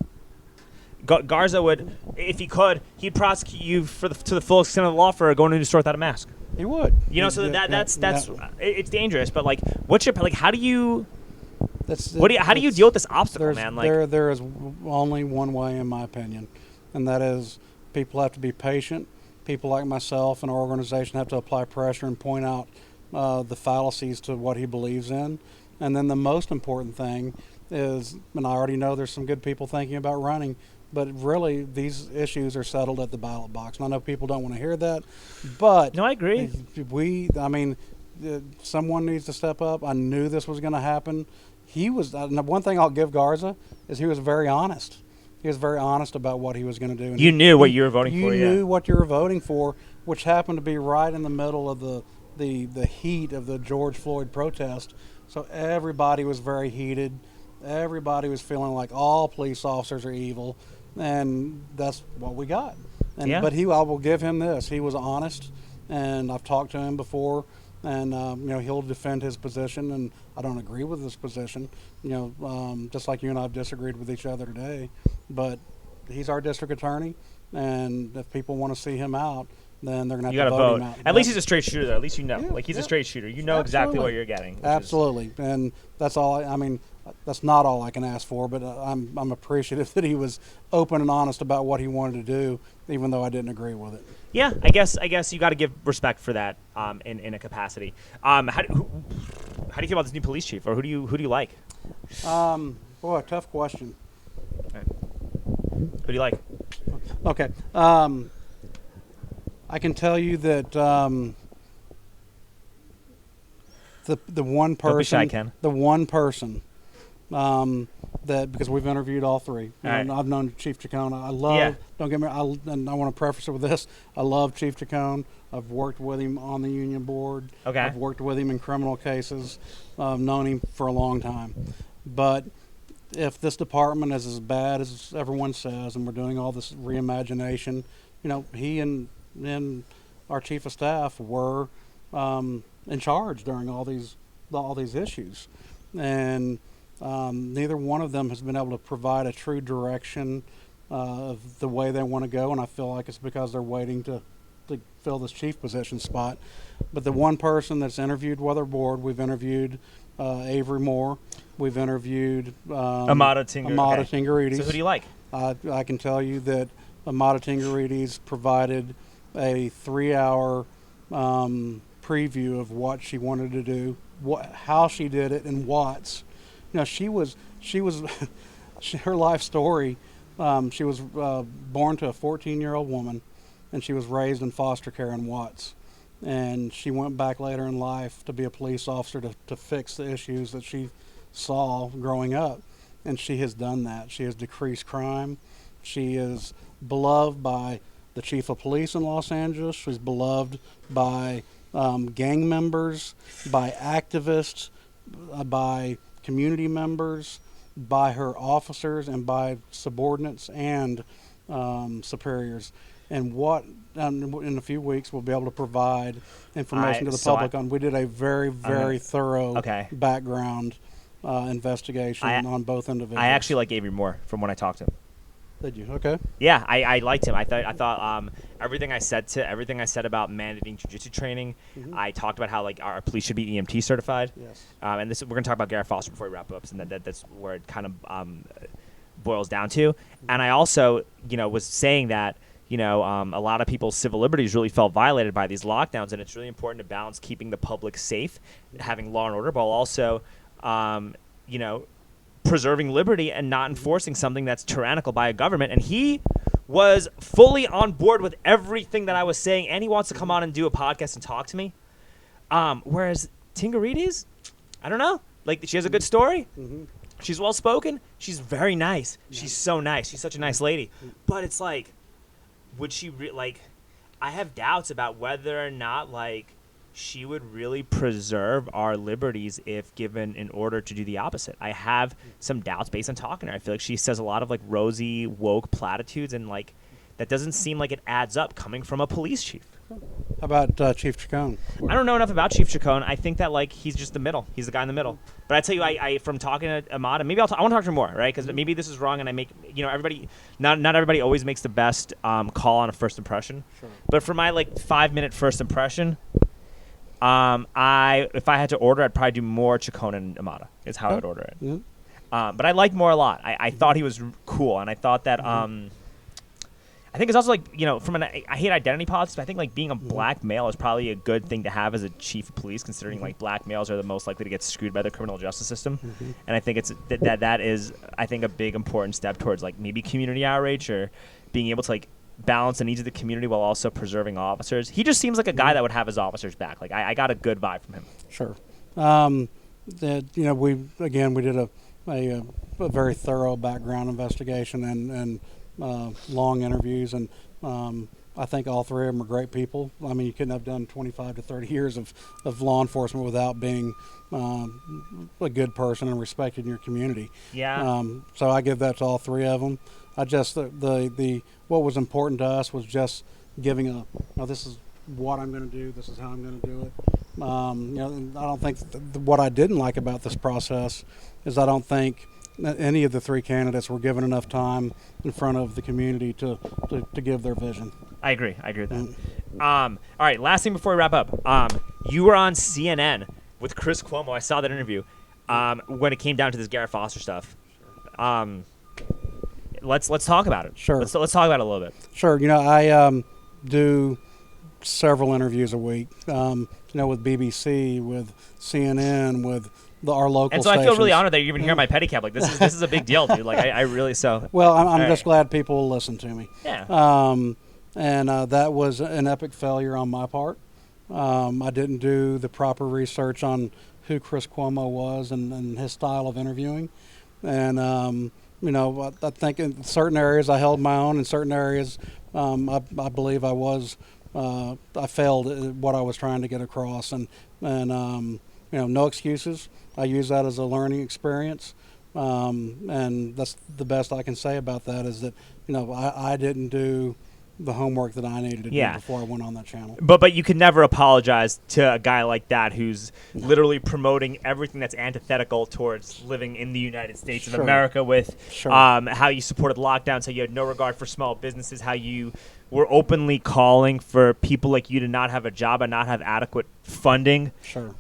Garza would, if he could, he'd prosecute you to the full extent of the law for going into a store without a mask. He would. So that's it's dangerous. But like, what's your how do you? How do you deal with this obstacle, man? Like, there is only one way, in my opinion, and that is people have to be patient. People like myself and our organization have to apply pressure and point out the fallacies to what he believes in. And then the most important thing is, and I already know there's some good people thinking about running, but really these issues are settled at the ballot box. And I know people don't want to hear that, but no, I agree. Someone needs to step up. I knew this was going to happen. One thing I'll give Garza is he was very honest. He was very honest about what he was going to do. And you knew what you were voting for. You knew what you were voting for, which happened to be right in the middle of the heat of the George Floyd protest. So everybody was very heated. Everybody was feeling like all police officers are evil, and that's what we got. But I will give him this. He was honest, and I've talked to him before. And he'll defend his position, and I don't agree with his position. Just like you and I have disagreed with each other today, but he's our district attorney, and if people want to see him out, then they're going You to have got to to vote him vote. out. At least he's a straight shooter, though. At least you know. Yeah, Like, he's a yeah. straight shooter. You know exactly what you're getting. Absolutely. And that's all. I mean, that's not all I can ask for, but I'm appreciative that he was open and honest about what he wanted to do, even though I didn't agree with it. Yeah, I guess you got to give respect for that in a capacity. How do you feel about this new police chief, or who do you like? Boy, tough question. Who do you like? Okay. I can tell you that the one person, Don't be shy, Ken. the one person that, because we've interviewed all three, and right. I've known Chief Chacon. I love. Yeah. Don't get me. And I want to preface it with this. I love Chief Chacon. I've worked with him on the union board. Okay. I've worked with him in criminal cases. I've known him for a long time, but if this department is as bad as everyone says, and we're doing all this reimagination, he and our chief of staff were in charge during all these issues, and neither one of them has been able to provide a true direction of the way they want to go, and I feel like it's because they're waiting to fill this chief position spot. But the one person that's interviewed with our board, we've interviewed Avery Moore, we've interviewed Amada Tingarides. So who do you like? I can tell you that Amada Tingarides provided a 3-hour preview of what she wanted to do, how she did it, and Watts. She was her life story. She was born to a 14-year-old woman, and she was raised in foster care in Watts. And she went back later in life to be a police officer to fix the issues that she saw growing up. And she has done that. She has decreased crime. She is beloved by the chief of police in Los Angeles. She's beloved by gang members, by activists, by community members, by her officers, and by subordinates and superiors. And in a few weeks we'll be able to provide information to the public on. We did a very, very thorough background investigation on both individuals. I actually like Avery Moore from when I talked to him. Did you? Okay. Yeah, I liked him. I thought everything I said about mandating jiu-jitsu training. Mm-hmm. I talked about how like our police should be EMT certified. Yes. And we're gonna talk about Garrett Foster before we wrap up, and that's where it kind of boils down to. Mm-hmm. And I also was saying that a lot of people's civil liberties really felt violated by these lockdowns, and it's really important to balance keeping the public safe, having law and order, but also preserving liberty and not enforcing something that's tyrannical by a government. And he was fully on board with everything that I was saying, and he wants to come on and do a podcast and talk to me. Whereas Tingarides, I don't know. Like, she has a good story. Mm-hmm. She's well-spoken. She's very nice. Yeah. She's so nice. She's such a nice lady. But it's like, would she I have doubts about whether or not she would really preserve our liberties if given an order to do the opposite. I have some doubts based on talking to her. I feel like she says a lot of rosy, woke platitudes, and that doesn't seem like it adds up coming from a police chief. How about Chief Chacon? I don't know enough about Chief Chacon. I think that he's just the middle. He's the guy in the middle. But I tell you, I from talking to Amada, maybe I want to talk to her more, right? Because maybe this is wrong, and I make everybody. Not everybody always makes the best call on a first impression. Sure. But for my 5-minute first impression, if I had to order, I'd probably do more Chacon and Amada. Is how I would order it. Mm-hmm. But I liked Moore a lot. I thought he was cool, and I thought that. I think it's also from I hate identity politics, but I think being a black male is probably a good thing to have as a chief of police, considering black males are the most likely to get screwed by the criminal justice system. Mm-hmm. And I think it's that is I think a big important step towards maybe community outreach or being able to balance the needs of the community while also preserving officers. He just seems like a guy that would have his officers back. I got a good vibe from him. Sure. We did a very thorough background investigation and long interviews, and I think all three of them are great people. I mean, you couldn't have done 25 to 30 years of law enforcement without being a good person and respected in your community. Yeah. So I give that to all three of them. I just the what was important to us was just giving this is what I'm going to do. This is how I'm going to do it. I don't think what I didn't like about this process is I don't think any of the three candidates were given enough time in front of the community to give their vision. I agree with that. All right, last thing before we wrap up. You were on CNN with Chris Cuomo. I saw that interview. When it came down to this Garrett Foster stuff. Let's talk about it. Sure. Let's talk about it a little bit. Sure. I do several interviews a week. With BBC, with CNN, with our local And so I feel stations. really honored that you're even here on my pedicab. Like this is a big deal, dude. Like I really so. Well, I'm All just right. glad people will listen to me. Yeah. And that was an epic failure on my part. I didn't do the proper research on who Chris Cuomo was and his style of interviewing. And, I think in certain areas I held my own. In certain areas, I believe I failed at what I was trying to get across. And no excuses. I use that as a learning experience. And that's the best I can say about that is that, I didn't do the homework that I needed to do before I went on that channel. But you could never apologize to a guy like that who's literally promoting everything that's antithetical towards living in the United States of America with how you supported lockdowns, how you had no regard for small businesses, how you were openly calling for people like you to not have a job and not have adequate funding. Sure.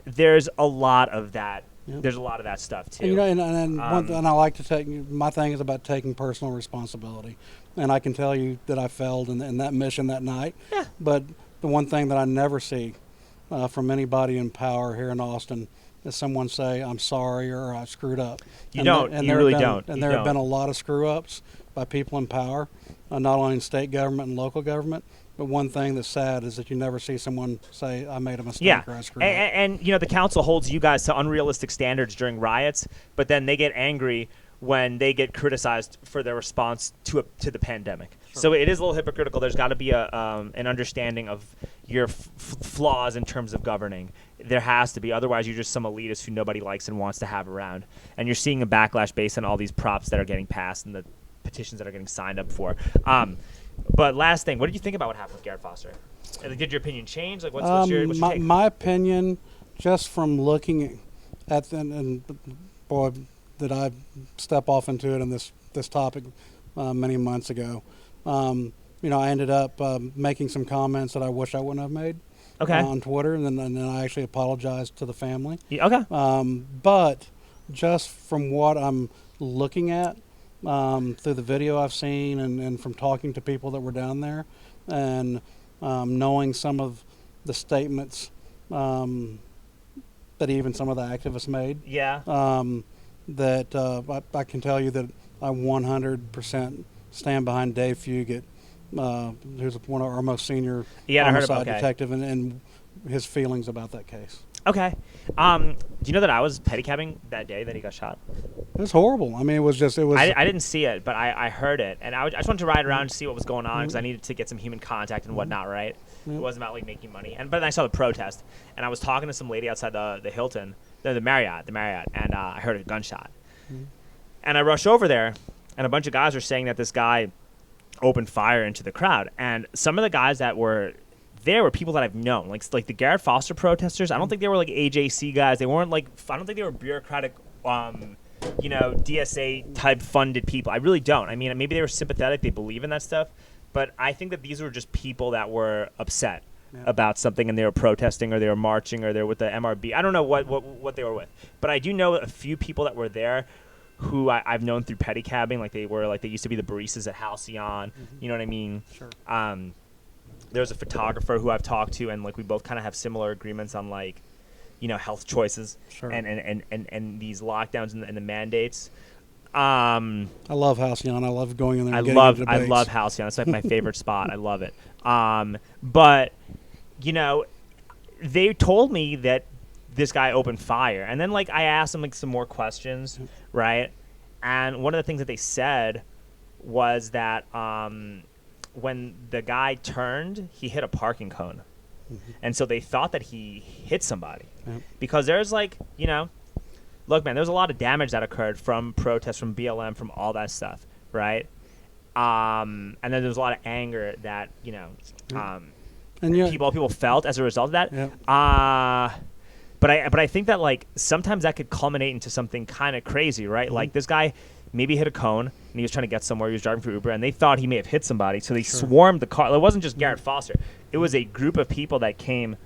There's a lot of that. Yep. There's a lot of that stuff too. And I like to take. My thing is about taking personal responsibility, and I can tell you that I failed in that mission that night. Yeah. But the one thing that I never see from anybody in power here in Austin is someone say, "I'm sorry" or "I screwed up." You don't. You really don't. And there have been a lot of screw ups by people in power, not only in state government and local government. But one thing that's sad is that you never see someone say, I made a mistake or I screwed up. And the council holds you guys to unrealistic standards during riots, but then they get angry when they get criticized for their response to the pandemic. Sure. So it is a little hypocritical. There's got to be an understanding of your flaws in terms of governing. There has to be. Otherwise, you're just some elitist who nobody likes and wants to have around. And you're seeing a backlash based on all these props that are getting passed and the petitions that are getting signed up for. But last thing, what did you think about what happened with Garrett Foster? Did your opinion change? Like, what's your take? My opinion, just from looking at and boy, did I step off into it in this topic many months ago. I ended up making some comments that I wish I wouldn't have made on Twitter, and then I actually apologized to the family. Yeah, okay. But just from what I'm looking at, through the video I've seen and from talking to people that were down there and knowing some of the statements that even some of the activists made, that I can tell you that I 100% stand behind Dave Fugit, who's one of our most senior homicide detective, and his feelings about that case. Okay. Do you know that I was pedicabbing that day that he got shot? It was horrible. I mean, it was. I didn't see it, but I heard it, and I just wanted to ride around and see what was going on because I needed to get some human contact and whatnot, right? It wasn't about like making money. But then I saw the protest, and I was talking to some lady outside the Hilton, the Marriott, and I heard a gunshot, and I rushed over there, and a bunch of guys were saying that this guy opened fire into the crowd, and some of the guys that were there were people that I've known, like the Garrett Foster protesters. I don't think they were like AJC guys. They weren't like, I don't think they were bureaucratic, DSA type funded people. I really don't. I mean, maybe they were sympathetic. They believe in that stuff. But I think that these were just people that were upset about something and they were protesting or they were marching or they were with the MRB. I don't know what they were with. But I do know a few people that were there who I've known through pedicabbing. Like they used to be the baristas at Halcyon. You know what I mean? Sure. There's a photographer who I've talked to, and like we both kind of have similar agreements on like, health choices and these lockdowns and the mandates. I love Halcyon. I love going in there. And I love Halcyon. It's like my favorite spot. I love it. But they told me that this guy opened fire, and then like I asked them like some more questions, right? And one of the things that they said was that when the guy turned, he hit a parking cone. And so they thought that he hit somebody because there's like, look, man, there's a lot of damage that occurred from protests, from BLM, from all that stuff, right? And then there's a lot of anger that, people felt as a result of that. But I think that like sometimes that could culminate into something kind of crazy, right? Like this guy maybe hit a cone. and he was trying to get somewhere. He was driving for Uber, and they thought he may have hit somebody, so they swarmed the car. It wasn't just Garrett Foster. It was a group of people that came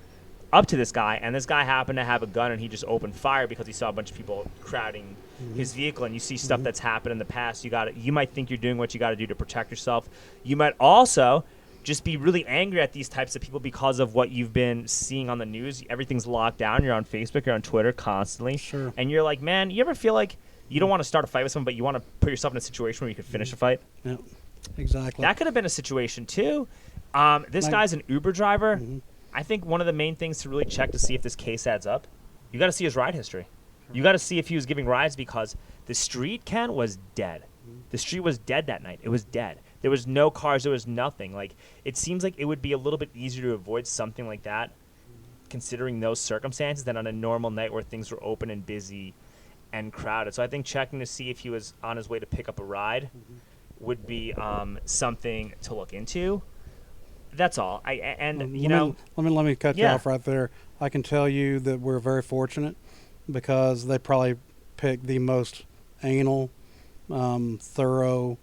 up to this guy, and this guy happened to have a gun, and he just opened fire because he saw a bunch of people crowding his vehicle. And you see stuff that's happened in the past. You might think you're doing what you got to do to protect yourself. You might also just be really angry at these types of people because of what you've been seeing on the news. Everything's locked down. You're on Facebook, you're on Twitter constantly. Sure. And you're like, man, you ever feel like you don't want to start a fight with someone, but you want to put yourself in a situation where you could finish a fight? Yeah, exactly. That could have been a situation too. This guy's an Uber driver. I think one of the main things to really check to see if this case adds up, you got to see his ride history. You got to see if he was giving rides, because the street, Ken, was dead. The street was dead that night. It was dead. There was no cars. There was nothing. Like, it seems like it would be a little bit easier to avoid something like that, considering those circumstances, than on a normal night where things were open and busy and crowded. So I think checking to see if he was on his way to pick up a ride would be something to look into. That's all. Let me cut you off right there. I can tell you that we're very fortunate, because they probably picked the most anal, thorough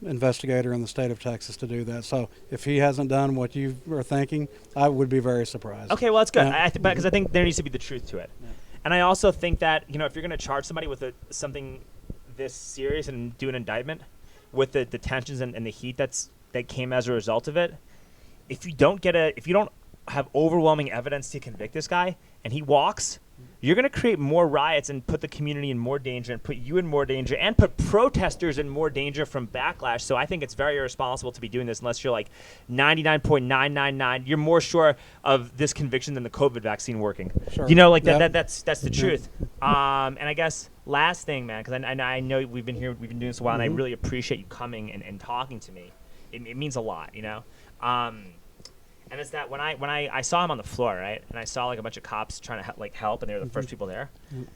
investigator in the state of Texas to do that. So if he hasn't done what you are thinking, I would be very surprised. Okay, well, that's good, because I think there needs to be the truth to it. Yeah. And I also think that, if you're going to charge somebody with something this serious and do an indictment with the tensions and the heat that came as a result of it, if you don't have overwhelming evidence to convict this guy and he walks, you're going to create more riots and put the community in more danger and put you in more danger and put protesters in more danger from backlash. So I think it's very irresponsible to be doing this unless you're like 99.999. You're more sure of this conviction than the COVID vaccine working. Sure. That's the truth. And I guess last thing, man, because I know we've been doing this a while, and I really appreciate you coming and talking to me. It means a lot, And it's that when I saw him on the floor, right, and I saw like a bunch of cops trying to help, and they were the first people there.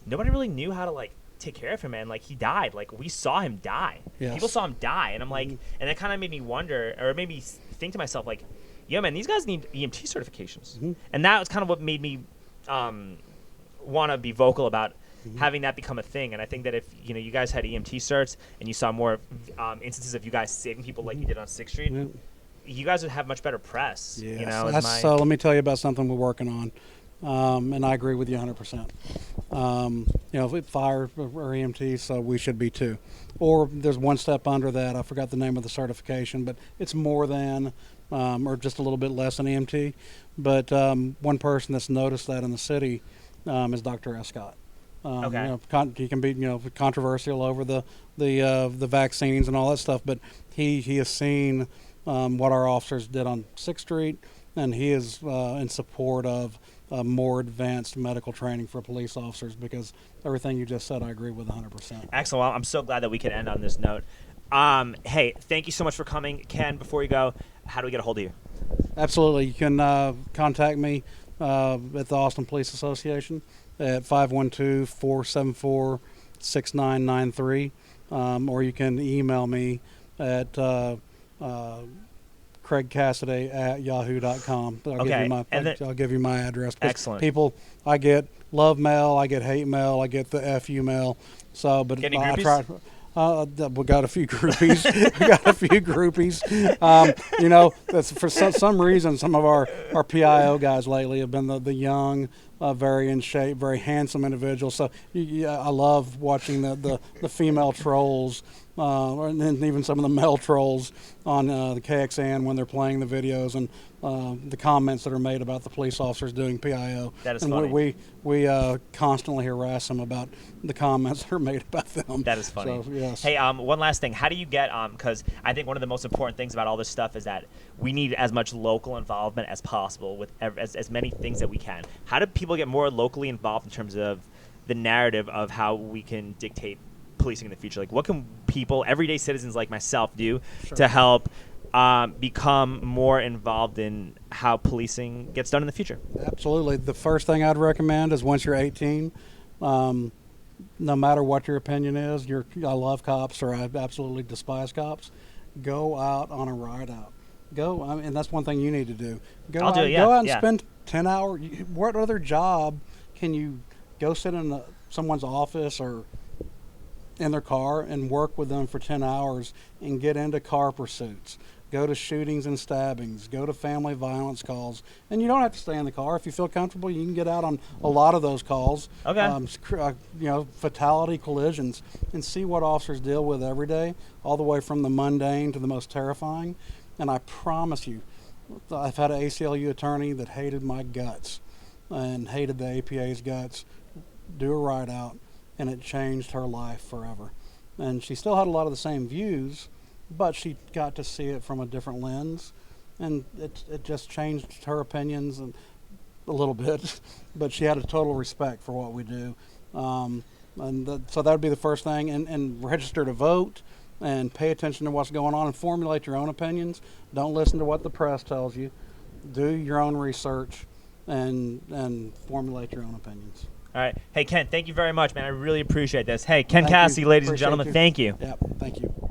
Nobody really knew how to take care of him, man. Like, he died. Like, we saw him die. Yes. People saw him die, and I'm like, and that kind of made me wonder, or made me think to myself, like, yo, man, these guys need EMT certifications, and that was kind of what made me want to be vocal about having that become a thing. And I think that if you guys had EMT certs and you saw more instances of you guys saving people like you did on 6th Street. You guys would have much better press. Yes. So let me tell you about something we're working on, and I agree with you 100%. Fire or EMT, so we should be too. Or there's one step under that. I forgot the name of the certification, but it's more than or just a little bit less than EMT. But one person that's noticed that in the city is Dr. Escott. He can be controversial over the vaccines and all that stuff, but he has seen what our officers did on 6th Street, and he is in support of more advanced medical training for police officers, because everything you just said I agree with 100%. Excellent. Well, I'm so glad that we could end on this note. Hey, thank you so much for coming. Ken, before you go, how do we get a hold of you? Absolutely. You can contact me at the Austin Police Association at 512-474-6993, or you can email me at Craig Casaday at yahoo.com. I'll give you my address. Excellent. People, I get love mail, I get hate mail, I get the FU mail. So, but Get any I groupies? try. We got a few groupies. That's for some reason. Some of our PIO guys lately have been the young, very in shape, very handsome individuals. So I love watching the female trolls, and even some of the male trolls on the KXN when they're playing the videos, and the comments that are made about the police officers doing PIO. That is and funny. We constantly harass them about the comments that are made about them. That is funny. So, yes. Hey, one last thing. How do you get because I think one of the most important things about all this stuff is that we need as much local involvement as possible with as many things that we can. How do people get more locally involved in terms of the narrative of how we can dictate policing in the future? Like, what can people, everyday citizens like myself, do to help become more involved in how policing gets done in the future? Absolutely. The first thing I'd recommend is once you're 18, no matter what your opinion is, I love cops or I absolutely despise cops, go out on a ride out. And that's one thing you need to do. Go out and spend 10 hours. What other job can you go sit in someone's office or in their car and work with them for 10 hours and get into car pursuits, go to shootings and stabbings, go to family violence calls. And you don't have to stay in the car. If you feel comfortable, you can get out on a lot of those calls. Okay. Fatality collisions, and see what officers deal with every day, all the way from the mundane to the most terrifying. And I promise you, I've had an ACLU attorney that hated my guts and hated the APA's guts do a write out, and it changed her life forever. And she still had a lot of the same views, but she got to see it from a different lens, and it just changed her opinions and a little bit. But she had a total respect for what we do, so that would be the first thing. And register to vote, and pay attention to what's going on, and formulate your own opinions. Don't listen to what the press tells you. Do your own research, and formulate your own opinions. All right. Hey, Ken, thank you very much, man. I really appreciate this. Hey, Ken Thank Cassidy, you. ladies and Appreciate gentlemen, you. thank you. Yeah, thank you.